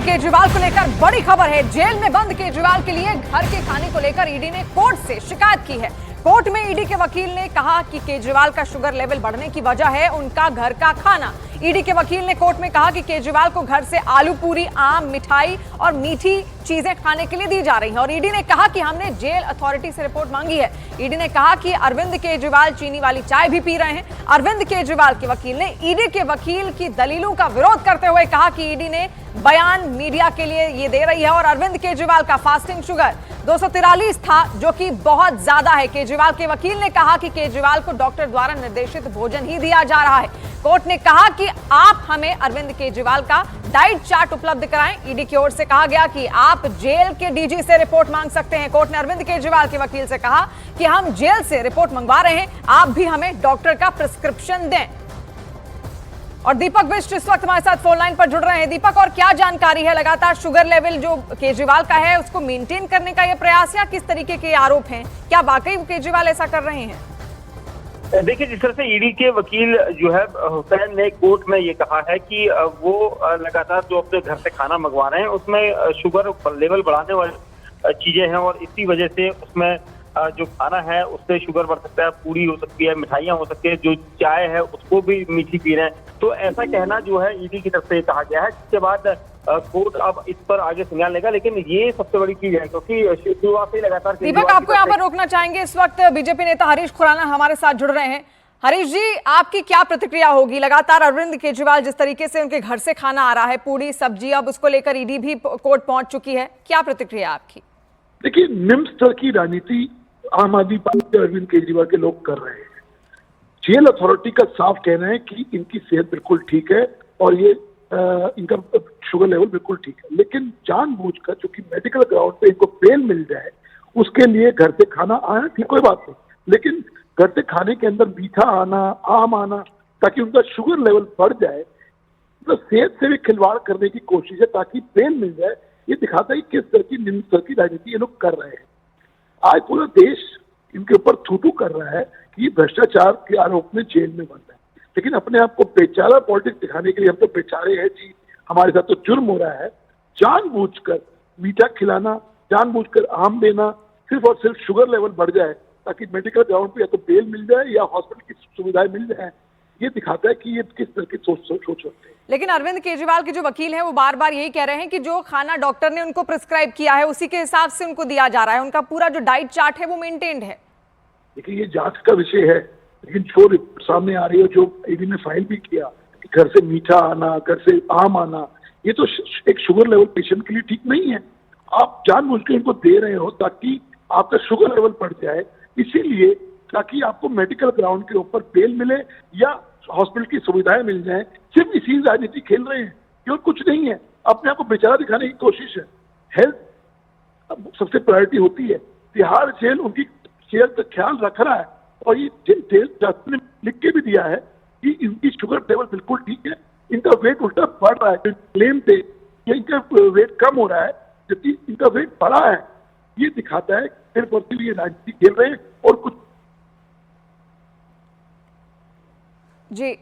केजरीवाल को लेकर बड़ी खबर है। जेल में बंद केजरीवाल के लिए घर के खाने को लेकर ईडी ने कोर्ट से शिकायत की है। कोर्ट में ईडी के वकील ने कहा कि केजरीवाल का शुगर लेवल बढ़ने की वजह है उनका घर का खाना। ईडी के वकील ने कोर्ट में कहा कि केजरीवाल को घर से आलू पूरी, आम, मिठाई और मीठी चीजें खाने के लिए दी जा रही हैं। और ईडी ने कहा कि हमने जेल अथॉरिटी से रिपोर्ट मांगी है। ईडी ने कहा कि अरविंद केजरीवाल चीनी वाली चाय भी पी रहे हैं। अरविंद केजरीवाल के वकील ने ईडी के वकील की दलीलों का विरोध करते हुए कहा कि ईडी ने बयान मीडिया के लिए ये दे रही है और अरविंद केजरीवाल का फास्टिंग शुगर 243 था, जो कि बहुत ज्यादा है। केजरीवाल के वकील ने कहा कि केजरीवाल को डॉक्टर द्वारा निर्देशित भोजन ही दिया जा रहा है। कोर्ट ने कहा कि आप हमें अरविंद केजरीवाल का डाइट चार्ट उपलब्ध कराएं। ईडी की ओर से कहा गया कि आप जेल के डीजी से रिपोर्ट मांग सकते हैं। कोर्ट ने अरविंद केजरीवाल के वकील से कहा कि हम जेल से रिपोर्ट मंगवा रहे हैं, आप भी हमें डॉक्टर का प्रिस्क्रिप्शन दें। और दीपक बिष्ट इस वक्त हमारे साथ फोन लाइन पर जुड़ रहे हैं। दीपक, और क्या जानकारी है? लगातार शुगर लेवल जो केजरीवाल का है उसको मेंटेन करने का यह प्रयास या किस तरीके के आरोप हैं? क्या वाकई केजरीवाल ऐसा कर रहे हैं? देखिए, जिस तरह से ईडी के वकील जो है हुसैन ने कोर्ट में ये कहा है कि वो लगातार जो अपने घर से खाना मंगवा रहे हैं उसमें शुगर लेवल बढ़ाने वाली चीजें हैं और इसी वजह से उसमें जो खाना है उससे शुगर बढ़ सकता है, पूरी हो सकती है, मिठाइयाँ हो सकती है, जो चाय है उसको भी मीठी पी रहे हैं। तो ऐसा कहना जो है ईडी की तरफ से कहा गया है, जिसके बाद कोर्ट अब इस पर आगे संज्ञान लेगा। लेकिन ये सबसे बड़ी चीज है क्योंकि शुरुआत से लगातार दीपक, आपको यहाँ पर रोकना चाहेंगे। इस वक्त बीजेपी नेता हरीश खुराना हमारे साथ जुड़ रहे हैं। हरीश जी, आपकी क्या प्रतिक्रिया होगी? लगातार अरविंद केजरीवाल जिस तरीके से उनके घर से खाना आ रहा है, पूरी सब्जी, अब उसको लेकर ईडी भी कोर्ट पहुंच चुकी है, क्या प्रतिक्रिया आपकी? देखिए, निम्न स्तर की राजनीति आम आदमी पार्टी अरविंद केजरीवाल के लोग कर रहे हैं। जेल अथॉरिटी का साफ कहना है कि इनकी सेहत बिल्कुल ठीक है और ये इनका शुगर लेवल बिल्कुल ठीक है, लेकिन जानबूझकर जो कि मेडिकल ग्राउंड पे इनको बेल मिल जाए उसके लिए घर से खाना आना ठीक, कोई बात नहीं, लेकिन घर से खाने के अंदर मीठा आना, आम आना, ताकि उनका शुगर लेवल बढ़ जाए, तो सेहत से भी खिलवाड़ करने की कोशिश है ताकि बेल मिल जाए। ये दिखाता है कि किस तरह की निम्न स्तर की राजनीति ये लोग कर रहे हैं। आज पूरा देश इनके ऊपर थूथू कर रहा है कि भ्रष्टाचार के आरोप में जेल में बंद है, लेकिन अपने आप को बेचारा पॉलिटिक्स दिखाने के लिए हम तो बेचारे हैं जी, हमारे साथ तो जुर्म हो रहा है। जानबूझकर मीठा खिलाना, जानबूझकर आम देना, सिर्फ और सिर्फ शुगर लेवल बढ़ जाए ताकि मेडिकल ग्राउंड पे या तो बेल मिल जाए या हॉस्पिटल की सुविधाएं मिल जाए, ये दिखाता है कि ये किस तरह की सोच रखते हैं। लेकिन अरविंद केजरीवाल के जो वकील हैं वो बार बार यही कह रहे हैं कि जो खाना डॉक्टर ने उनको प्रिस्क्राइब किया है उसी के हिसाब से उनको दिया जा रहा है, उनका पूरा जो डाइट चार्ट है वो मेंटेन्ड है। देखिए, ये जांच का विषय है, लेकिन जो सामने आ रही है, जो ईडी ने फाइल भी किया कि घर से मीठा आना, घर से आम आना, ये तो एक शुगर लेवल पेशेंट के लिए ठीक नहीं है। आप जानबूझ के इनको दे रहे हो ताकि आपका शुगर लेवल बढ़ जाए, इसीलिए ताकि आपको मेडिकल ग्राउंड के ऊपर बेल मिले या हॉस्पिटल की सुविधाएं मिल जाएं। सिर्फ इसी राजनीति खेल रहे हैं, क्यों? कुछ नहीं है, अपने आप को बेचारा दिखाने की कोशिश है। हेल्थ सबसे प्रायोरिटी होती है। तिहाड़ जेल उनकी सेहत का ख्याल रख रहा है और ये जेल जज ने लिख के भी दिया है कि इनकी शुगर लेवल बिल्कुल ठीक है, इनका वेट उल्टा बढ़ रहा है। क्लेम थे कि इनका वेट कम हो रहा है जबकि इनका वेट बढ़ा है। ये दिखाता है सिर्फ और सिर्फ ये राजनीति खेल रहे हैं और कुछ। जी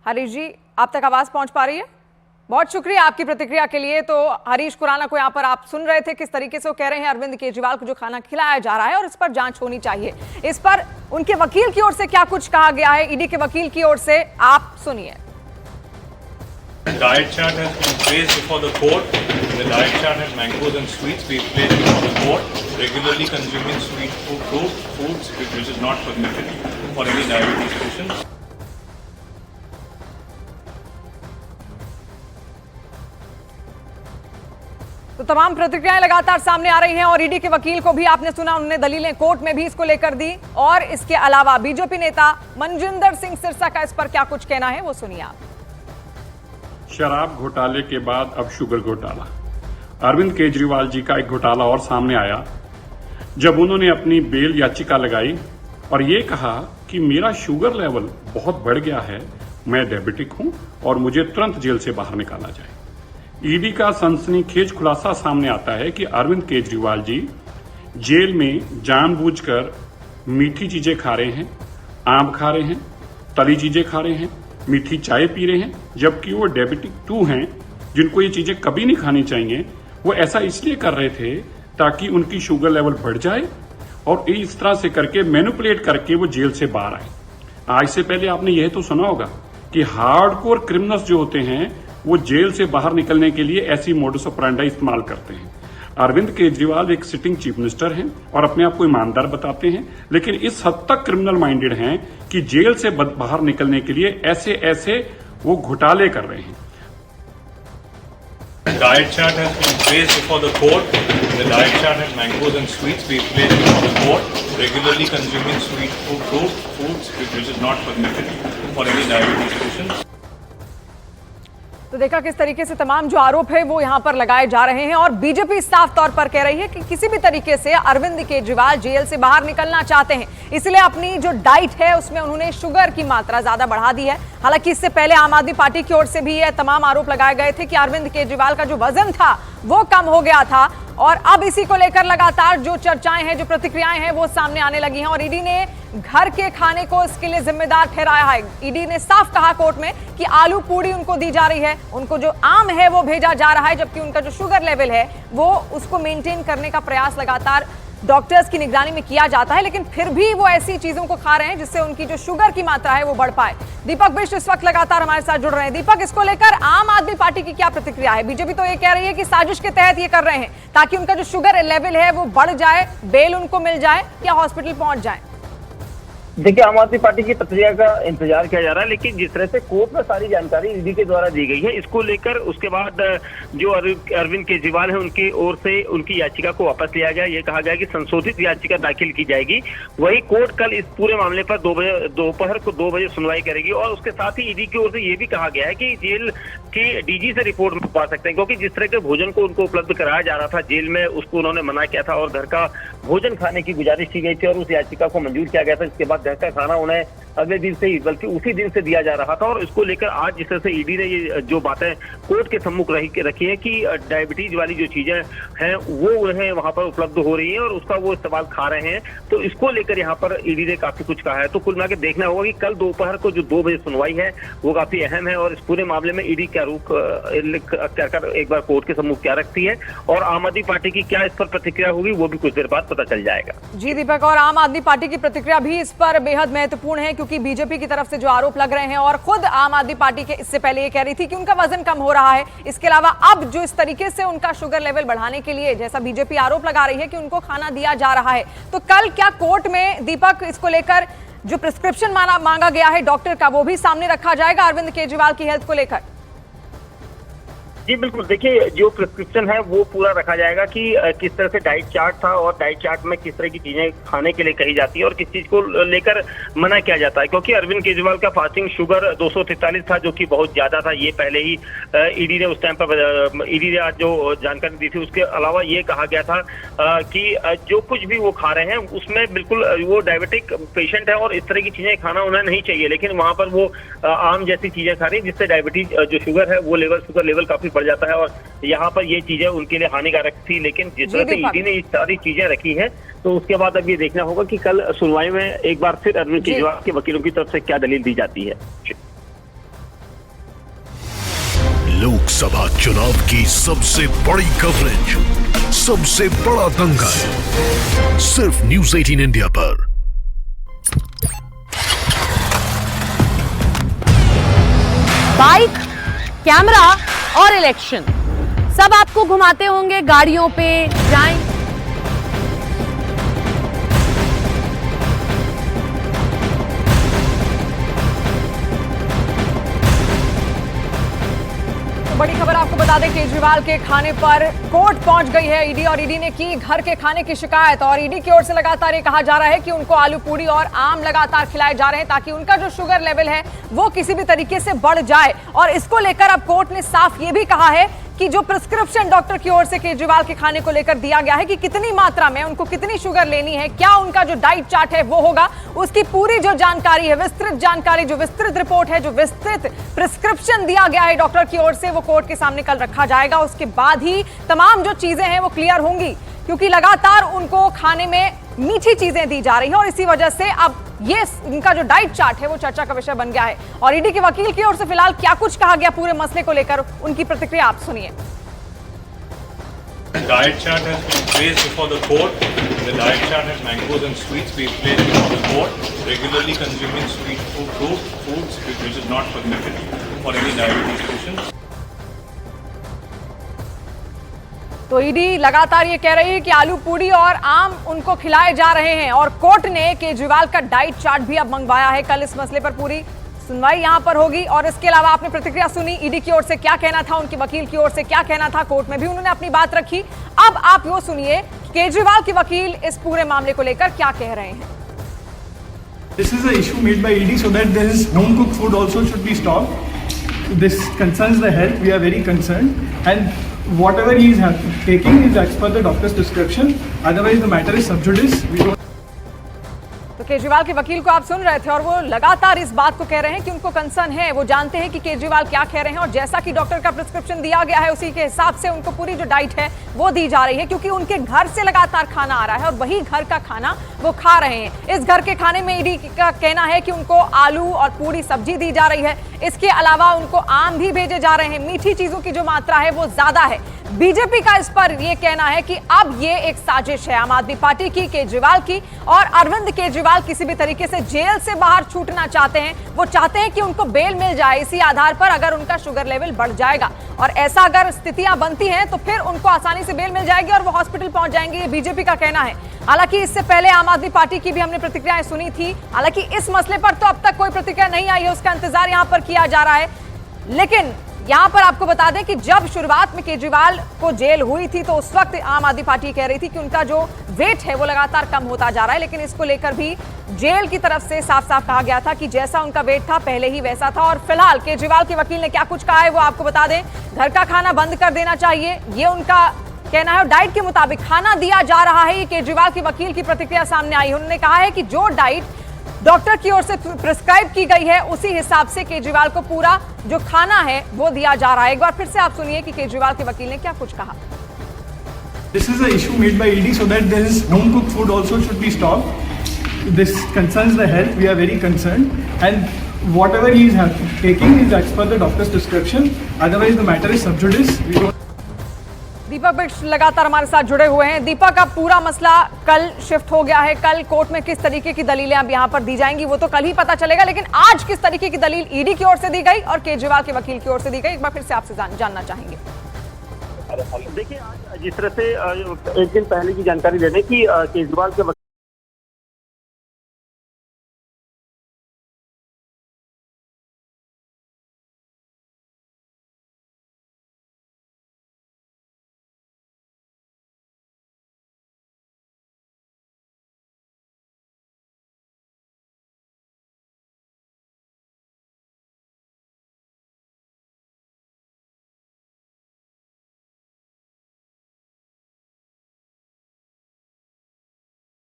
हरीश जी, आप तक आवाज पहुंच पा रही है? बहुत शुक्रिया आपकी प्रतिक्रिया के लिए। तो हरीश खुराना को यहाँ पर आप सुन रहे थे, किस तरीके से वो कह रहे हैं अरविंद केजरीवाल को जो खाना खिलाया जा रहा है और इस पर जांच होनी चाहिए। इस पर उनके वकील की ओर से क्या कुछ कहा गया है, ईडी के वकील की ओर से, आप सुनिए। Diet chart has been placed before the court. The diet chart has mangoes and sweets. We placed before the court. Regularly consuming sweet foods, which is not permitted for any diabetes patients. तो तमाम प्रतिक्रियाएं लगातार सामने आ रही हैं और ED के वकील को भी आपने सुना, उन्होंने दलीलें कोर्ट में भी इसको लेकर दी। और इसके अलावा बीजेपी नेता मनजिंदर सिंह सिरसा का इस पर क्या कुछ कहना है वो सुनिए आप। शराब घोटाले के बाद अब शुगर घोटाला। अरविंद केजरीवाल जी का एक घोटाला और सामने आया जब उन्होंने अपनी बेल याचिका लगाई और ये कहा कि मेरा शुगर लेवल बहुत बढ़ गया है, मैं डायबिटिक हूं और मुझे तुरंत जेल से बाहर निकाला जाए। ईडी का सनसनीखेज खुलासा सामने आता है कि अरविंद केजरीवाल जी जेल में जानबूझकर मीठी चीजें खा रहे हैं, आम खा रहे हैं, तली चीजें खा रहे हैं, मीठी चाय पी रहे हैं, जबकि वो डायबिटिक 2 हैं जिनको ये चीजें कभी नहीं खानी चाहिए, वो ऐसा इसलिए कर रहे थे ताकि उनकी शुगर लेवल बढ़ जाए और इस तरह से करके मैनिपुलेट करके वो जेल से बाहर आए। आज से पहले आपने यह तो सुना होगा कि हार्डकोर क्रिमिनल्स जो होते हैं वो जेल से बाहर निकलने के लिए ऐसी मोडस ऑपरेंडी इस्तेमाल करते हैं। अरविंद केजरीवाल एक सिटिंग चीफ मिनिस्टर हैं और अपने आप को ईमानदार बताते हैं, लेकिन इस हद तक क्रिमिनल माइंडेड हैं कि जेल से बाहर निकलने के लिए ऐसे ऐसे वो घोटाले कर रहे हैं। Diet chart has been placed before the court. The diet chart has mangoes and sweets. We placed before the court. Regularly consuming sweet foods, which is not permitted for any diabetes patients. तो देखा किस तरीके से तमाम जो आरोप है वो यहां पर लगाए जा रहे हैं और बीजेपी साफ तौर पर कह रही है कि किसी भी तरीके से अरविंद केजरीवाल जेल से बाहर निकलना चाहते हैं, इसलिए अपनी जो डाइट है उसमें उन्होंने शुगर की मात्रा ज्यादा बढ़ा दी है। हालांकि इससे पहले आम आदमी पार्टी की ओर से भी ये तमाम आरोप लगाए गए थे कि अरविंद केजरीवाल का जो वजन था वो कम हो गया था और अब इसी को लेकर लगातार जो चर्चाएं हैं, जो प्रतिक्रियाएं हैं वो सामने आने लगी हैं और ईडी ने घर के खाने को इसके लिए जिम्मेदार ठहराया है। ईडी ने साफ कहा कोर्ट में कि आलू पूड़ी उनको दी जा रही है, उनको जो आम है वो भेजा जा रहा है, जबकि उनका जो शुगर लेवल है वो उसको मेंटेन करने का प्रयास लगातार डॉक्टर्स की निगरानी में किया जाता है, लेकिन फिर भी वो ऐसी चीजों को खा रहे हैं जिससे उनकी जो शुगर की मात्रा है वो बढ़ पाए। दीपक बिष्ट इस वक्त लगातार हमारे साथ जुड़ रहे हैं। दीपक, इसको लेकर आम आदमी पार्टी की क्या प्रतिक्रिया है? बीजेपी तो ये कह रही है कि साजिश के तहत ये कर रहे हैं ताकि उनका जो शुगर लेवल है वो बढ़ जाए, बेल उनको मिल जाए या हॉस्पिटल पहुंच जाए। देखिए, आम आदमी पार्टी की प्रतिक्रिया का इंतजार किया जा रहा है, लेकिन जिस तरह से कोर्ट में सारी जानकारी ईडी के द्वारा दी गई है, इसको लेकर उसके बाद जो अरविंद केजरीवाल है उनकी ओर से उनकी याचिका को वापस लिया गया। ये कहा गया कि संशोधित याचिका दाखिल की जाएगी। वही कोर्ट कल इस पूरे मामले पर दोपहर को 2 बजे सुनवाई करेगी और उसके साथ ही ईडी की ओर से ये भी कहा गया है कि जेल के डीजी से रिपोर्ट मंगवा सकते हैं, क्योंकि जिस तरह के भोजन को उनको उपलब्ध कराया जा रहा था जेल में, उसको उन्होंने मना किया था और घर का भोजन खाने की गुजारिश की गई थी और उस याचिका को मंजूर किया गया था। इसके बाद घर का खाना उन्हें अगले दिन से ही बल्कि उसी दिन से दिया जा रहा था और इसको लेकर आज जिस तरह से ईडी ने ये जो बातें कोर्ट के सम्मुख रखी है कि डायबिटीज वाली जो चीजें हैं वो उन्हें वहां पर उपलब्ध हो रही है और उसका वो इस्तेमाल खा रहे हैं, तो इसको लेकर यहाँ पर ईडी ने काफी कुछ कहा है। तो कुल मिलाकर देखना होगा कि कल दोपहर को जो 2 बजे सुनवाई है वो काफी अहम है और इस पूरे मामले में ईडी क्या रुख कर एक बार कोर्ट के सम्मुख क्या रखती है और आम आदमी पार्टी की क्या इस पर प्रतिक्रिया होगी वो भी कुछ देर बाद पता चल जाएगा। जी दीपक, और आम आदमी पार्टी की प्रतिक्रिया भी इस पर बेहद महत्वपूर्ण है क्योंकि बीजेपी की तरफ से जो आरोप लग रहे हैं और खुद आम आदमी पार्टी के इससे पहले ये कह रही थी कि उनका वजन कम हो रहा है। इसके अलावा अब जो इस तरीके से उनका शुगर लेवल बढ़ाने के लिए जैसा बीजेपी आरोप लगा रही है कि उनको खाना दिया जा रहा है, तो कल क्या कोर्ट में दीपक इसको लेकर जो प्रिस्क्रिप्शन मांगा गया है डॉक्टर का वो भी सामने रखा जाएगा अरविंद केजरीवाल की हेल्थ को लेकर? जी बिल्कुल, देखिए जो प्रिस्क्रिप्शन है वो पूरा रखा जाएगा कि किस तरह से डाइट चार्ट था और डाइट चार्ट में किस तरह की चीजें खाने के लिए कही जाती है और किस चीज को लेकर मना किया जाता है, क्योंकि अरविंद केजरीवाल का फास्टिंग शुगर 243 था जो कि बहुत ज्यादा था। ये पहले ही ईडी ने उस टाइम पर ईडी ने आज जो जानकारी दी थी उसके अलावा ये कहा गया था कि जो कुछ भी वो खा रहे हैं उसमें बिल्कुल वो डायबिटिक पेशेंट है और इस तरह की चीजें खाना उन्हें नहीं चाहिए, लेकिन वहां पर वो आम जैसी चीजें खा रही है जिससे डायबिटीज जो शुगर है वो शुगर लेवल काफी बढ़ जाता है और यहाँ पर ये चीजें उनके लिए हानिकारक थी। लेकिन जिस तरह से ईडी ने ये सारी चीजें रखी है तो उसके बाद अब ये देखना होगा कि कल सुनवाई में एक बार फिर अरविंद केजरीवाल के वकीलों की तरफ से क्या दलील दी जाती है। लोकसभा चुनाव की सबसे बड़ी कवरेज, सबसे बड़ा दंगल, सिर्फ न्यूज़ 18 इंडिया पर। बाइक, कैमरा और इलेक्शन सब आपको घुमाते होंगे गाड़ियों पे। जाएं तो बड़ी खबर आपको बता दें, केजरीवाल के खाने पर कोर्ट पहुंच गई है ईडी और ईडी ने की घर के खाने की शिकायत और ईडी की ओर से लगातार ये कहा जा रहा है कि उनको आलू पूड़ी और आम लगातार खिलाए जा रहे हैं ताकि उनका जो शुगर लेवल है वो किसी भी तरीके से बढ़ जाए। और इसको लेकर अब कोर्ट ने साफ ये भी कहा है कि जो प्रिस्क्रिप्शन डॉक्टर की ओर से केजरीवाल के खाने को लेकर दिया गया है कि कितनी मात्रा में उनको कितनी शुगर लेनी है, क्या उनका जो डाइट चार्ट है वो होगा, उसकी पूरी जो जानकारी है, विस्तृत जानकारी, जो विस्तृत रिपोर्ट है, जो विस्तृत प्रिस्क्रिप्शन दिया गया है डॉक्टर की ओर से, वो कोर्ट के सामने कल रखा जाएगा। उसके बाद ही तमाम जो चीजें हैं वो क्लियर होंगी क्योंकि लगातार उनको खाने में मीठी चीजें दी जा रही हैं और इसी वजह से अब ये इनका जो डाइट चार्ट है वो चर्चा का विषय बन गया है। और ईडी के वकील की ओर से फिलहाल क्या कुछ कहा गया पूरे मसले को लेकर, उनकी प्रतिक्रिया आप सुनिए। Diet chart has been placed before the court. The diet chart has mangoes and sweets. We placed before the court. Regularly consuming sweet foods, which is not permitted for any diabetes patients. तो ED लगातार ये कह रही है कि आलू पूड़ी और आम उनको खिलाए जा रहे हैं और कोर्ट ने केजरीवाल का डाइट चार्ट भी अब मंगवाया है। कल इस मसले पर पूरी सुनवाई यहां पर होगी। और इसके अलावा आपने प्रतिक्रिया सुनी, ईडी की ओर से क्या कहना था, उनके वकील की ओर से क्या कहना था, कोर्ट में भी उन्होंने अपनी बात रखी। अब आप वो सुनिए केजरीवाल के वकील इस पूरे मामले को लेकर क्या कह रहे हैं। This is an issue made by ED so that this home cooked food also should be stopped. This concerns the health. We are very concerned, and whatever he is taking is as per the doctor's prescription. Otherwise, the matter is sub judice. We don't. तो केजरीवाल के वकील को आप सुन रहे थे और वो लगातार इस बात को कह रहे हैं कि उनको कंसर्न है, वो जानते हैं कि केजरीवाल क्या कह रहे हैं और जैसा कि डॉक्टर का प्रिस्क्रिप्शन दिया गया है उसी के हिसाब से उनको पूरी जो डाइट है वो दी जा रही है, क्योंकि उनके घर से लगातार खाना आ रहा है और वही घर का खाना वो खा रहे हैं। इस घर के खाने में ईडी का कहना है कि उनको आलू और पूरी सब्जी दी जा रही है। इसके अलावा उनको आम भी भेजे जा रहे हैं। मीठी चीजों की जो मात्रा है वो ज्यादा है। बीजेपी का इस पर यह कहना है कि अब ये एक साजिश है आम आदमी पार्टी की, केजरीवाल की, और अरविंद केजरीवाल किसी भी तरीके से जेल से बाहर छूटना चाहते हैं। वो चाहते हैं कि उनको बेल मिल जाए इसी आधार पर अगर उनका शुगर लेवल बढ़ जाएगा, और ऐसा अगर स्थितियां बनती हैं तो फिर उनको आसानी से बेल मिल जाएगी और वो हॉस्पिटल पहुंच जाएंगे। ये बीजेपी का कहना है। हालांकि इससे पहले आम आदमी पार्टी की भी हमने प्रतिक्रियाएं सुनी थी। हालांकि इस मसले पर तो अब तक कोई प्रतिक्रिया नहीं आई है, उसका इंतजार यहां पर किया जा रहा है। लेकिन यहां पर आपको बता दें कि जब शुरुआत में केजरीवाल को जेल हुई थी तो उस वक्त आम आदमी पार्टी कह रही थी कि उनका जो वेट है वो लगातार कम होता जा रहा है, लेकिन इसको लेकर भी जेल की तरफ से साफ साफ कहा गया था कि जैसा उनका वेट था पहले ही वैसा था। और फिलहाल केजरीवाल के वकील ने क्या कुछ कहा है वो आपको बता दें। घर का खाना बंद कर देना चाहिए, ये उनका कहना है। डाइट के मुताबिक खाना दिया जा रहा है, ये केजरीवाल के वकील की प्रतिक्रिया सामने आई। उन्होंने कहा है कि जो डाइट डॉक्टर की ओर से प्रिस्क्राइब की गई है उसी हिसाब से केजरीवाल को पूरा जो खाना है वो दिया जा रहा है। एक बार फिर से आप सुनिए कि केजरीवाल के वकील ने क्या कुछ कहा। This is an issue made by ED so that this home cooked food also should be stopped. This concerns the health. We are very concerned, and whatever he is taking is as per the doctor's prescription. Otherwise, the matter is sub judice. We don't. दीपक बिष्ट लगातार हमारे साथ जुड़े हुए हैं। दीपक, अब पूरा मसला कल शिफ्ट हो गया है। कल कोर्ट में किस तरीके की दलीलें अब यहाँ पर दी जाएंगी वो तो कल ही पता चलेगा, लेकिन आज किस तरीके की दलील ईडी की ओर से दी गई और केजरीवाल के वकील की ओर से दी गई, एक बार फिर से आपसे जानना चाहेंगे। देखिए, आज जिस तरह से एक दिन पहले की जानकारी दे दें कि केजरीवाल के